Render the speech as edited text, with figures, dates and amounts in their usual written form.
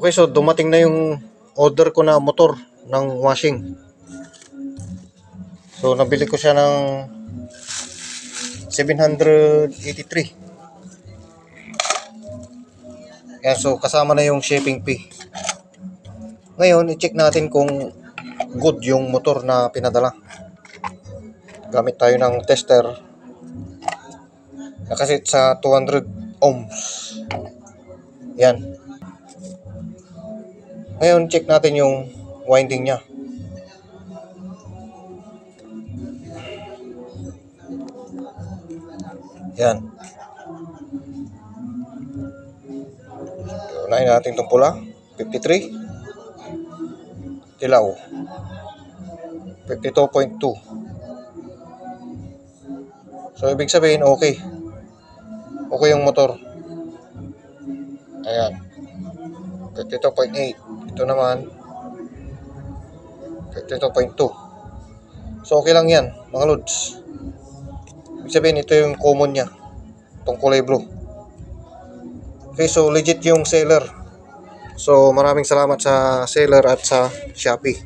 Okay, so dumating na yung order ko na motor ng washing. So nabili ko siya ng 783. Yan, so kasama na yung shipping fee. Ngayon, i-check natin kung good yung motor na pinadala. Gamit tayo ng tester. Nakasit sa 200 ohms. Yan. Ngayon, check natin yung winding niya. Yan. Unahin natin itong pula. 53. Dilaw. 52.2. So, ibig sabihin, okay. Okay yung motor. Ayan. 52.8. Ito naman 52.2. So okay lang yan mga lods. Ibig sabihin ito yung common nya, itong kulay blue. Okay, so legit yung seller. So maraming salamat sa seller at sa Shopee.